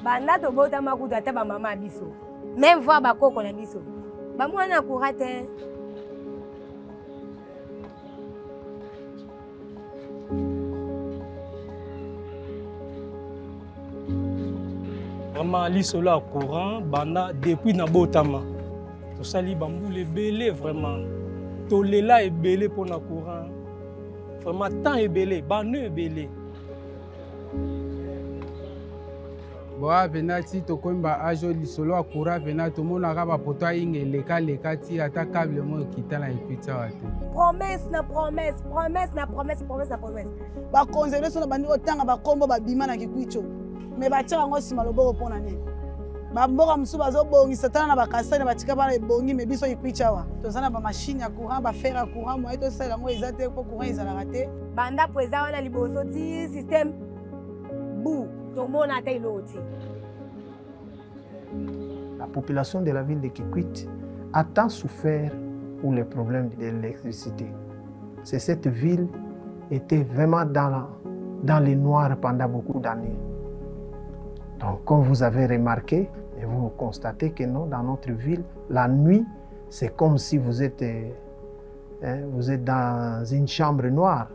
banda tobota makutu ata bamama biso même voir bakoko na biso bamwana courant te. Vraiment lisolo à courant banda depuis na botama to sali bamboule belé vraiment to lela e belé pour na courant vraiment temps e belé banu e belé. Boa venati to komba ajo lisolo a courant venati mona ka poto inge leka ti ata câble mo kitala ipita wate. Promesse na promesse, promesse na promesse, promesse na promesse. Ba konzele so na bandi otanga ba kombo ba bima na kikwicho. Me ba tia ngo sima loboko pona ne. Ba mboka musu bazo bongi satana na bakasani batika bana ebongi me biso ikwicha wa. Tozana ba machine ya courant ba fer ya courant mo eto sala ngo ezate ko courant ezala raté. Banda poeza wana liboso ti système bou to mona ta iloti. La population de la ville de Kikwit a tant souffert pour les problèmes de l'électricité. Cette ville était vraiment dans les noirs pendant beaucoup d'années. Donc, comme vous avez remarqué, et vous constatez que non, dans notre ville, la nuit, c'est comme si vous êtes dans une chambre noire.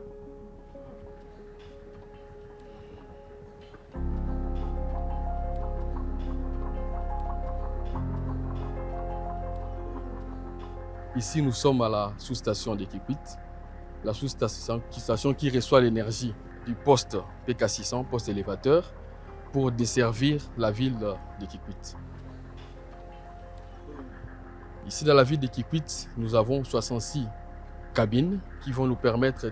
Ici, nous sommes à la sous-station de Kikwit, la sous-station qui reçoit l'énergie du poste PK600, poste élévateur, pour desservir la ville de Kikwit. Ici, dans la ville de Kikwit, nous avons 66 cabines qui vont nous permettre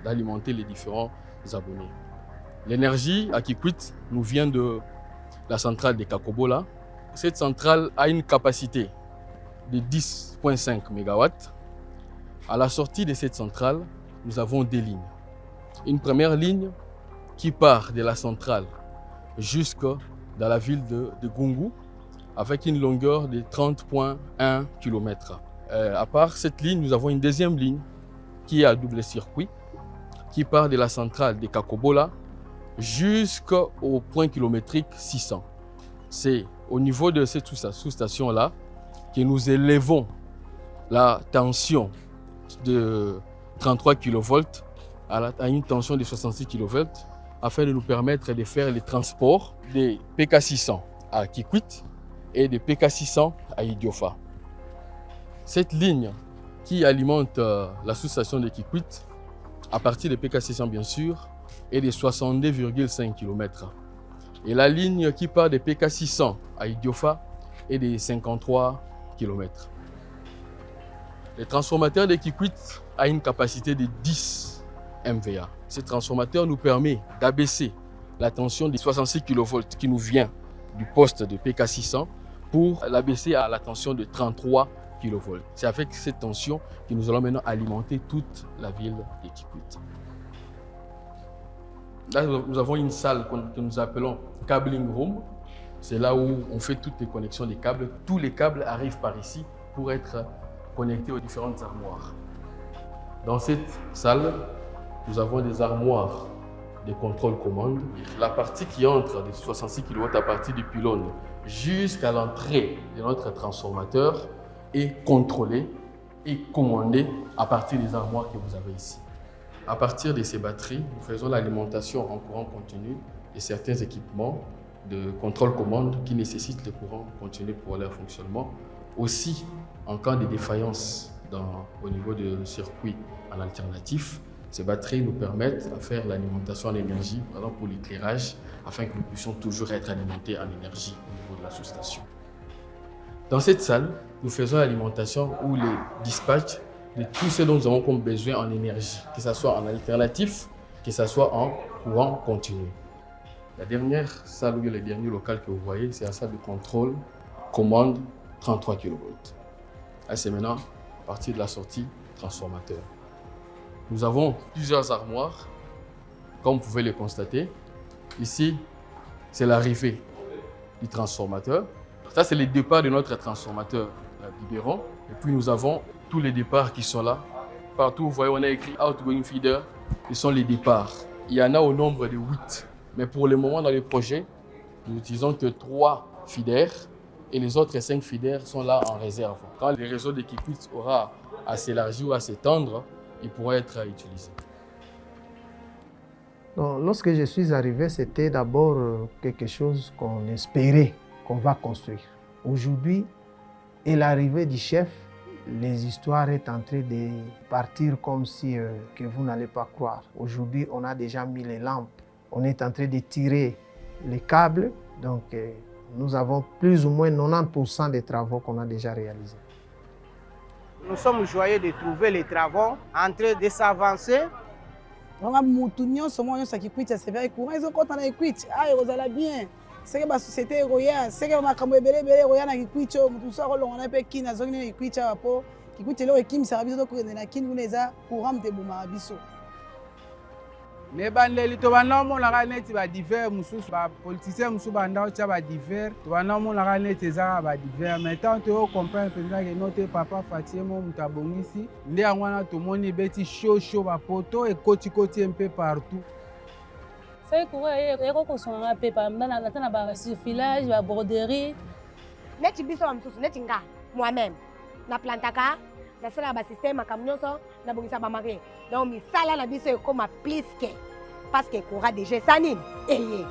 d'alimenter les différents abonnés. L'énergie à Kikwit nous vient de la centrale de Kakobola. Cette centrale a une capacité de 10,5 MW. À la sortie de cette centrale, nous avons deux lignes. Une première ligne qui part de la centrale jusque dans la ville de Gungu avec une longueur de 30,1 km. À part cette ligne, nous avons une deuxième ligne qui est à double circuit qui part de la centrale de Kakobola jusqu'au point kilométrique 600. C'est au niveau de cette sous-station-là que nous élevons la tension de 33 kV à une tension de 66 kV afin de nous permettre de faire les transports des PK600 à Kikwit et des PK600 à Idiofa. Cette ligne qui alimente la sous-station de Kikwit, à partir des PK600 bien sûr, est de 62,5 km. Et la ligne qui part des PK600 à Idiofa est de 53 km. Le transformateur de Kikwit a une capacité de 10 MVA. Ce transformateur nous permet d'abaisser la tension de 66 kV qui nous vient du poste de PK600 pour l'abaisser à la tension de 33 kV. C'est avec cette tension que nous allons maintenant alimenter toute la ville de Kikwit. Là, nous avons une salle que nous appelons Cabling Room. C'est là où on fait toutes les connexions des câbles. Tous les câbles arrivent par ici pour être connectés aux différentes armoires. Dans cette salle, nous avons des armoires de contrôle-commande. La partie qui entre de 66 kW à partir du pylône jusqu'à l'entrée de notre transformateur est contrôlée et commandée à partir des armoires que vous avez ici. À partir de ces batteries, nous faisons l'alimentation en courant continu de certains équipements de contrôle-commande qui nécessitent le courant continu pour leur fonctionnement. Aussi, en cas de défaillance au niveau du circuit en alternatif, ces batteries nous permettent de faire l'alimentation en énergie, par exemple pour l'éclairage, afin que nous puissions toujours être alimentés en énergie au niveau de la sous-station. Dans cette salle, nous faisons l'alimentation ou les dispatchs de tout ce dont nous avons comme besoin en énergie, que ce soit en alternatif, que ce soit en courant continu. La dernière salle ou le dernier local que vous voyez, c'est la salle de contrôle, commande 33 kV. C'est maintenant à partir de la sortie transformateur. Nous avons plusieurs armoires, comme vous pouvez le constater. Ici, c'est l'arrivée du transformateur. Ça, c'est le départ de notre transformateur, la biberon. Et puis, nous avons tous les départs qui sont là. Partout, vous voyez, on a écrit Outgoing Feeder. Ce sont les départs. Il y en a au nombre de 8. Mais pour le moment, dans le projet, Nous n'utilisons que 3 feeders et les autres 5 feeders sont là en réserve. Quand le réseau de Kikwit aura à s'élargir ou à s'étendre, il pourra être utilisé. Donc, lorsque je suis arrivé, c'était d'abord quelque chose qu'on espérait qu'on va construire. Aujourd'hui, et l'arrivée du chef, les histoires sont en train de partir comme si que vous n'allez pas croire. Aujourd'hui, on a déjà mis les lampes. On est en train de tirer les câbles. Donc, nous avons plus ou moins 90% des travaux qu'on a déjà réalisés. Nous sommes joyeux de trouver les travaux en train de s'avancer. Vraiment, mutu nyonso mo nyonso Kikwit ya severe courant ils ont compté na Kikwit. Ah, ozala bien. C'est que la société royale, c'est que makambo ebele royale na Kikwit, mutu so kolonga na pe kina zongi na Kikwit ya po. Kikwit lelo ekim service to ko na kini kuneza courant te boma biso. Me bandeli to banda omonaka neti badiver mosusu bapoliticien mosusu banda otya badiver to banda omonaka neti ezaka badiver mais tant toyocomprendre mpenza ke no te papa fatie mo moto abongisi nde yango wana tomoni ebeti shosho bapoto ekotikoti ye mpe partout. C'est courant ekokosonga mpe ata na basurfilage baborderie neti biso bamosusu neti nga moi-même naplantaka nasala basystème makambo nyonso nabongisa bamare donc misala na biso ekoma plus que parce que courant déjà esa nini eye